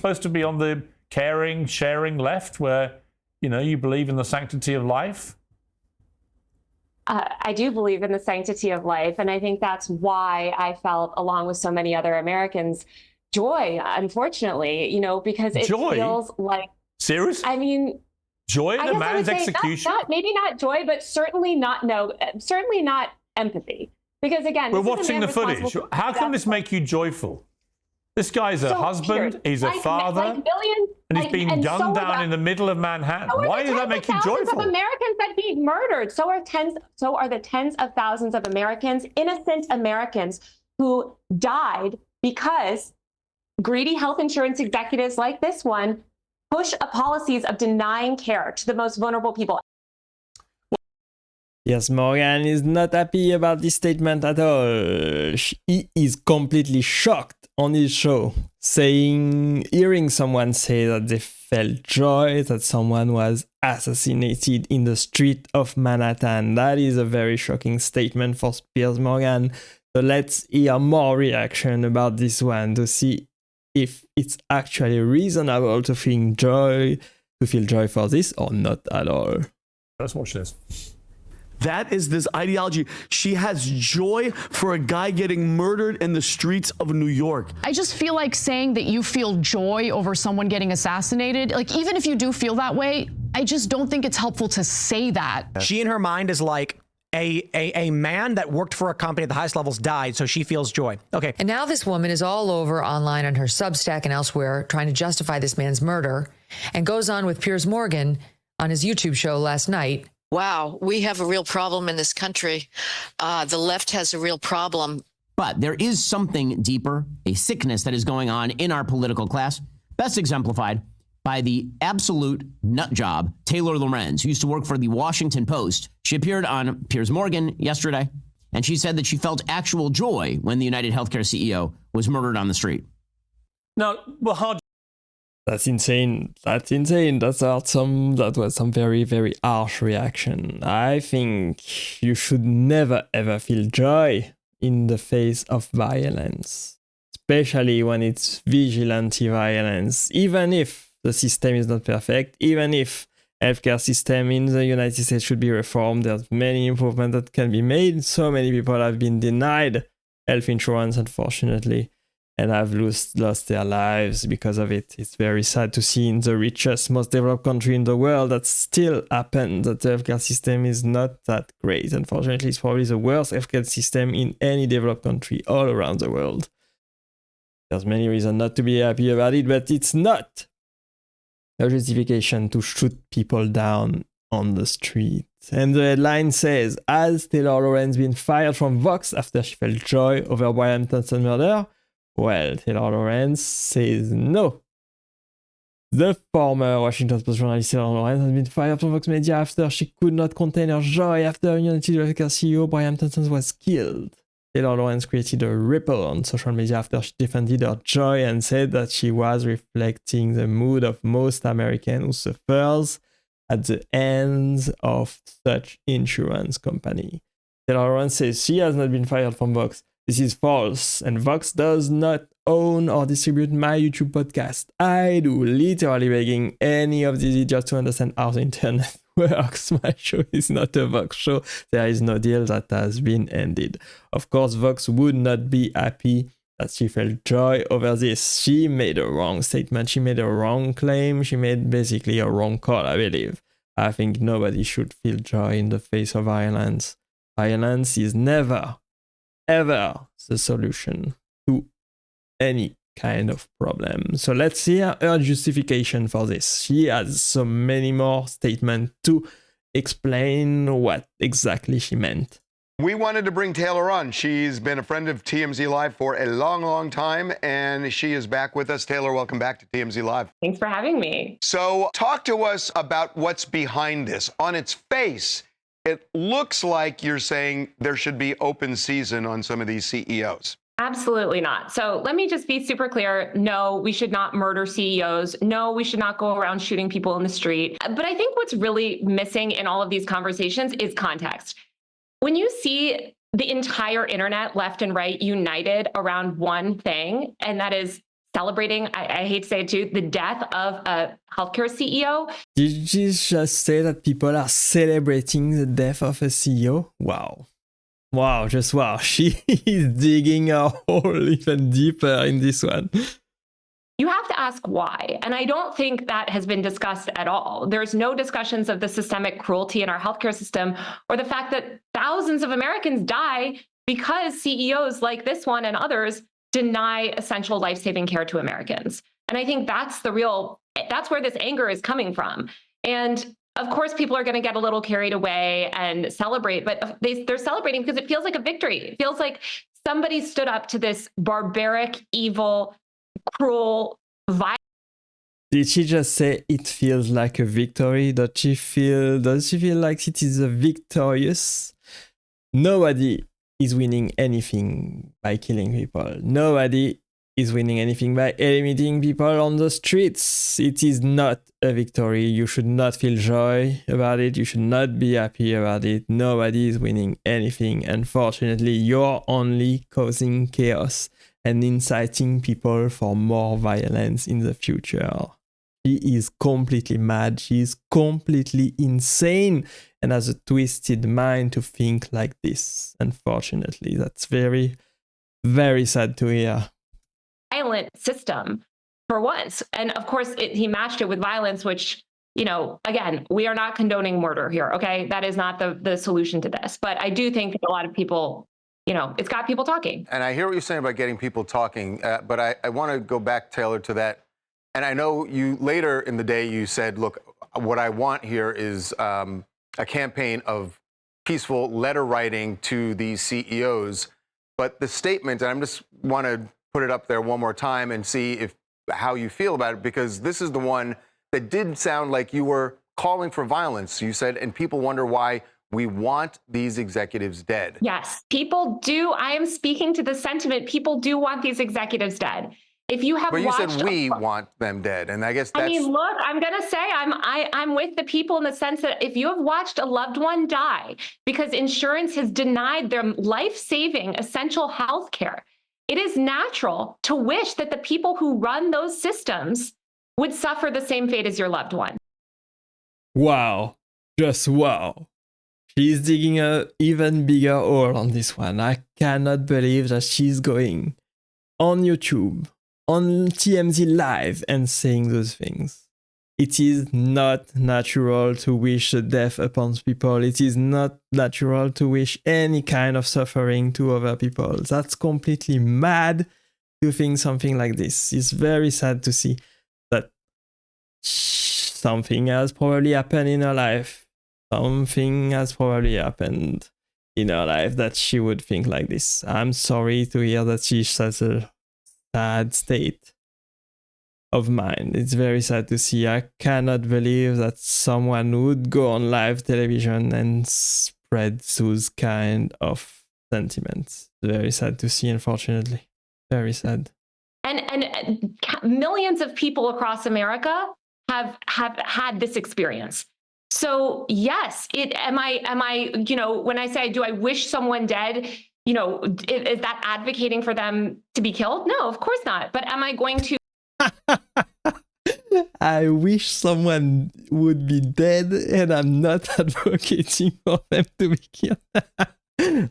Supposed to be on the caring, sharing left where, you believe in the sanctity of life? I do believe in the sanctity of life. And I think that's why I felt, along with so many other Americans, joy, unfortunately, because it feels like... Serious? I mean... Joy in a man's execution? Maybe not joy, but certainly not empathy. Because again, we're watching the footage. How can this make you joyful? This guy's a husband, he's a father, and he's being gunned down in the middle of Manhattan. Why does that make you joyful? Thousands of Americans that be murdered. So are the tens of thousands of Americans, innocent Americans, who died because greedy health insurance executives like this one push policies of denying care to the most vulnerable people. Piers Morgan is not happy about this statement at all. He is completely shocked on his show, hearing someone say that they felt joy that someone was assassinated in the street of Manhattan. That is a very shocking statement for Piers Morgan. So let's hear more reaction about this one to see if it's actually reasonable to feel joy for this or not at all. Let's watch this. That is this ideology. She has joy for a guy getting murdered in the streets of New York. I just feel like saying that you feel joy over someone getting assassinated, like even if you do feel that way, I just don't think it's helpful to say that. She in her mind is like, a man that worked for a company at the highest levels died, so she feels joy. Okay. And now this woman is all over online on her Substack and elsewhere trying to justify this man's murder, and goes on with Piers Morgan on his YouTube show last night. Wow, we have a real problem in this country. The left has a real problem. But there is something deeper, a sickness that is going on in our political class, best exemplified by the absolute nut job, Taylor Lorenz, who used to work for the Washington Post. She appeared on Piers Morgan yesterday, and she said that she felt actual joy when the United Healthcare CEO was murdered on the street. Now, well, how... That's insane. That was some very, very harsh reaction. I think you should never, ever feel joy in the face of violence, especially when it's vigilante violence, even if the system is not perfect, even if healthcare system in the United States should be reformed. There's many improvements that can be made. So many people have been denied health insurance, unfortunately, and have lost their lives because of it. It's very sad to see in the richest, most developed country in the world that still happens, that the healthcare system is not that great. Unfortunately, it's probably the worst healthcare system in any developed country all around the world. There's many reasons not to be happy about it, but it's not a justification to shoot people down on the street. And the headline says, has Taylor Lorenz been fired from Vox after she felt joy over Brian Thompson's murder? Well, Taylor Lorenz says no. The former Washington Post journalist Taylor Lorenz has been fired from Vox Media after she could not contain her joy after United Healthcare CEO Brian Thompson was killed. Taylor Lorenz created a ripple on social media after she defended her joy and said that she was reflecting the mood of most Americans who suffers at the hands of such insurance company. Taylor Lorenz says she has not been fired from Vox. This is false, and Vox does not own or distribute my YouTube podcast. I do, literally begging any of these idiots to understand how the internet works. My show is not a Vox show. There is no deal that has been ended. Of course, Vox would not be happy that she felt joy over this. She made a wrong statement. She made a wrong claim. She made basically a wrong call, I believe. I think nobody should feel joy in the face of violence. Violence is never, ever the solution to any kind of problem. So let's hear her justification for this. She has so many more statements to explain what exactly she meant. We wanted to bring Taylor on. She's been a friend of TMZ Live for a long, long time, and she is back with us. Taylor, welcome back to TMZ Live. Thanks for having me. So talk to us about what's behind this. On its face, it looks like you're saying there should be open season on some of these CEOs. Absolutely not. So let me just be super clear. No, we should not murder CEOs. No, we should not go around shooting people in the street. But I think what's really missing in all of these conversations is context. When you see the entire internet, left and right, united around one thing, and that is celebrating, I hate to say it too, the death of a healthcare CEO. Did you just say that people are celebrating the death of a CEO? Wow. Wow, just wow. She is digging a hole even deeper in this one. You have to ask why. And I don't think that has been discussed at all. There's no discussions of the systemic cruelty in our healthcare system or the fact that thousands of Americans die because CEOs like this one and others deny essential life-saving care to Americans. And I think that's where this anger is coming from. And of course, people are going to get a little carried away and celebrate, but they're celebrating because it feels like a victory. It feels like somebody stood up to this barbaric, evil, cruel, violent. Did she just say it feels like a victory? Does she feel like it is a victorious? Nobody is winning anything by killing people. Nobody is winning anything by eliminating people on the streets. It is not a victory. You should not feel joy about it. You should not be happy about it. Nobody is winning anything. Unfortunately, you're only causing chaos and inciting people for more violence in the future. She is completely mad. She is completely insane and has a twisted mind to think like this. Unfortunately, that's very, very sad to hear. Violent system for once. And of course, he matched it with violence, which, again, we are not condoning murder here, okay? That is not the solution to this. But I do think that a lot of people, it's got people talking. And I hear what you're saying about getting people talking, but I want to go back, Taylor, to that. And I know you later in the day, you said, look, what I want here is a campaign of peaceful letter writing to these CEOs. But the statement, and I just want to put it up there one more time and see how you feel about it, because this is the one that did sound like you were calling for violence. You said, and people wonder why we want these executives dead. Yes, people do. I am speaking to the sentiment. People do want these executives dead. If you have but you watched, said we want them dead, and I guess that's... I mean, look, I'm going to say I'm with the people in the sense that if you have watched a loved one die because insurance has denied them life-saving essential health care, it is natural to wish that the people who run those systems would suffer the same fate as your loved one. Wow. Just wow. She's digging an even bigger hole on this one. I cannot believe that she's going on YouTube, on TMZ Live, and saying those things. It is not natural to wish the death upon people. It is not natural to wish any kind of suffering to other people. That's completely mad to think something like this. It's very sad to see that something has probably happened in her life. Something has probably happened in her life that she would think like this. I'm sorry to hear that she's such a sad state of mind. It's very sad to see. I cannot believe that someone would go on live television and spread those kind of sentiments. Very sad to see, unfortunately. Very sad. And millions of people across America have had this experience. So yes, am I, when I say, do I wish someone dead, is that advocating for them to be killed? No, of course not. But am I going to? I wish someone would be dead, and I'm not advocating for them to be killed.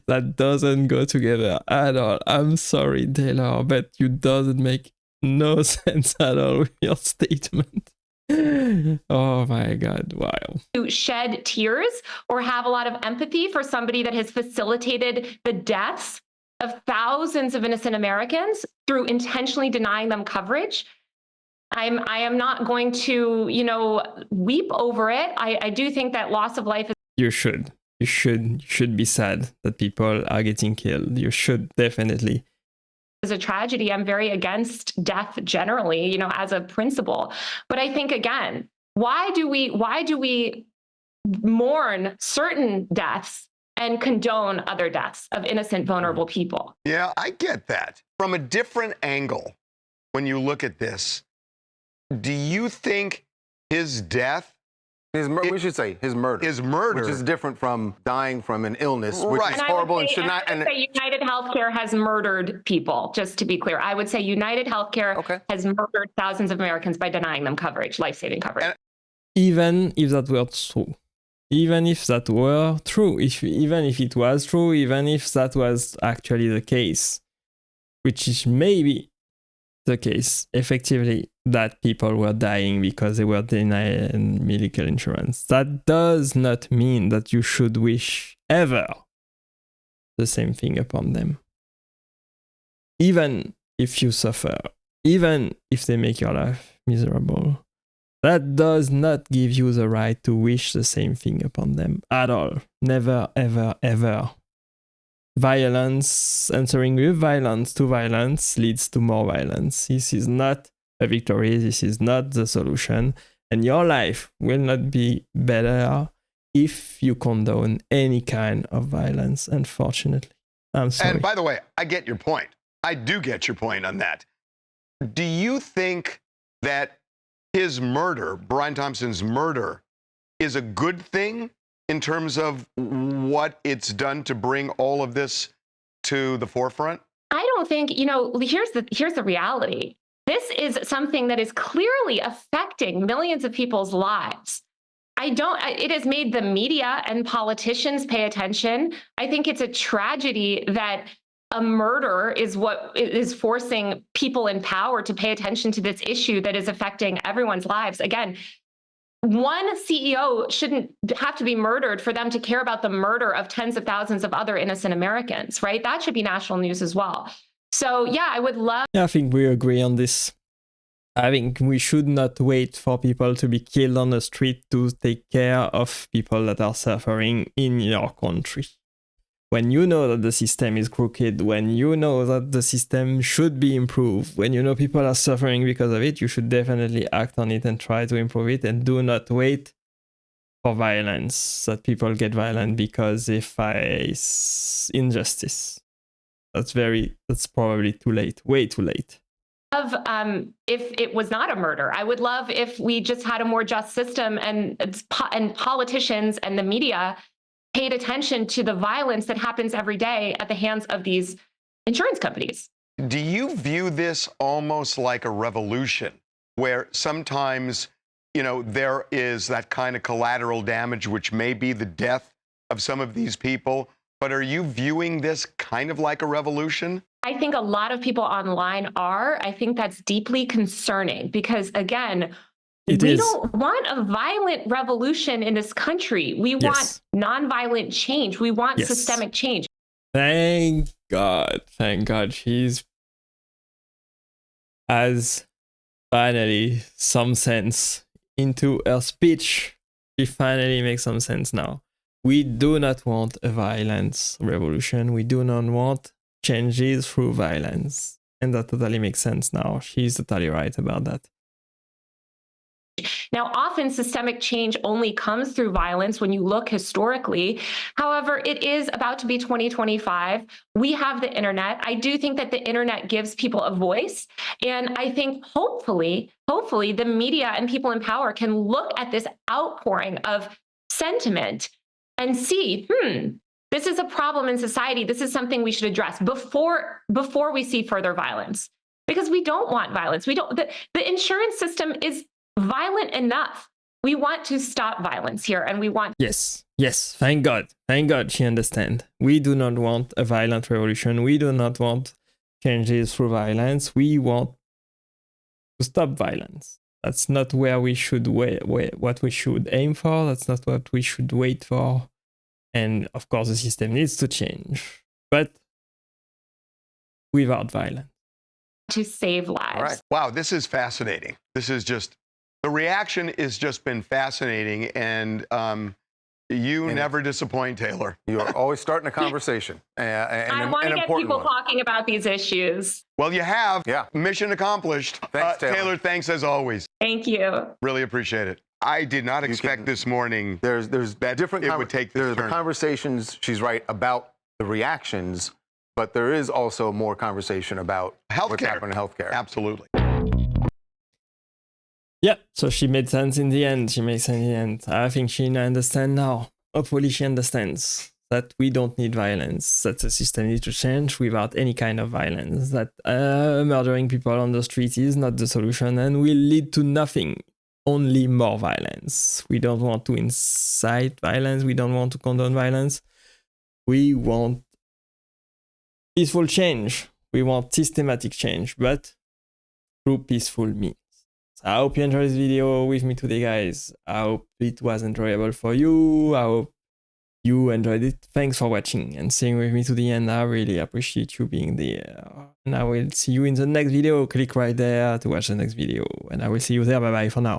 That doesn't go together at all. I'm sorry, Taylor, but it doesn't make no sense at all with your statement. Oh my God, wow. To shed tears or have a lot of empathy for somebody that has facilitated the deaths of thousands of innocent Americans through intentionally denying them coverage. I am not going to, weep over it. I do think that loss of life is... You should be sad that people are getting killed. You should definitely. Is a tragedy. I'm very against death generally, as a principle. But I think, again, why do we mourn certain deaths and condone other deaths of innocent, vulnerable people? Yeah, I get that. From a different angle, when you look at this, do you think his death We should say his murder. His murder. Which is different from dying from an illness, which Right. is And horrible I would and say, should not. I would say United Healthcare has murdered people, just to be clear. I would say United Healthcare has murdered thousands of Americans by denying them coverage, life-saving coverage. Even if that were true. Even if that were true. Even if it was true, even if that was actually the case. Which is maybe the case, effectively, that people were dying because they were denied medical insurance. That does not mean that you should wish ever the same thing upon them. Even if you suffer, even if they make your life miserable, that does not give you the right to wish the same thing upon them at all. Never, ever, ever. Violence, answering with violence to violence leads to more violence. This is not a victory. This is not the solution. And your life will not be better if you condone any kind of violence, unfortunately. I'm sorry. And by the way, I get your point. I do get your point on that. Do you think that his murder, Brian Thompson's murder, is a good thing in terms of what it's done to bring all of this to the forefront? I don't think, here's the reality. This is something that is clearly affecting millions of people's lives. It has made the media and politicians pay attention. I think it's a tragedy that a murder is what is forcing people in power to pay attention to this issue that is affecting everyone's lives. Again, one CEO shouldn't have to be murdered for them to care about the murder of tens of thousands of other innocent Americans, right? That should be national news as well. So, yeah, I would love. Yeah, I think we agree on this. I think we should not wait for people to be killed on the street to take care of people that are suffering in your country. When you know that the system is crooked, when you know that the system should be improved, when you know people are suffering because of it, you should definitely act on it and try to improve it, and do not wait for violence, that people get violent because they face injustice. That's probably too late, way too late. If it was not a murder. I would love if we just had a more just system and politicians and the media paid attention to the violence that happens every day at the hands of these insurance companies. Do you view this almost like a revolution where sometimes, there is that kind of collateral damage, which may be the death of some of these people, but are you viewing this kind of like a revolution? I think a lot of people online are. I think that's deeply concerning because, again, we don't want a violent revolution in this country. We want nonviolent change. We want systemic change. Thank God. She's has finally some sense into her speech. She finally makes some sense now. We do not want a violent revolution. We do not want changes through violence. And that totally makes sense now. She's totally right about that. Now, often systemic change only comes through violence when you look historically. However, it is about to be 2025. We have the internet. I do think that the internet gives people a voice. And I think hopefully the media and people in power can look at this outpouring of sentiment and see, this is a problem in society. This is something we should address before we see further violence. Because we don't want violence. The insurance system is violent enough. We want to stop violence here, and we want. Yes. Thank God she understands. We do not want a violent revolution. We do not want changes through violence. We want to stop violence. That's not where we should what we should aim for. That's not what we should wait for. And of course, the system needs to change, but without violence. To save lives. All right. Wow, this is fascinating. The reaction has just been fascinating, and you never disappoint, Taylor. You are always starting a conversation. I want to get people talking about these issues. Well, you have. Yeah. Mission accomplished. Thanks, Taylor. Taylor, thanks as always. Thank you. Really appreciate it. I did not expect this morning there's that different it would take this There's turn. the conversations, she's right, about the reactions, but there is also more conversation about what's happening in healthcare. Absolutely. Yeah, so she made sense in the end. She makes sense in the end. I think she understands now. Hopefully she understands that we don't need violence, that the system needs to change without any kind of violence, that murdering people on the street is not the solution and will lead to nothing, only more violence. We don't want to incite violence, we don't want to condone violence. We want peaceful change, we want systematic change, but through peaceful means. I hope you enjoyed this video with me today, guys. I hope it was enjoyable for you. I hope you enjoyed it. Thanks for watching and staying with me to the end. I really appreciate you being there. And I will see you in the next video. Click right there to watch the next video. And I will see you there. Bye bye for now.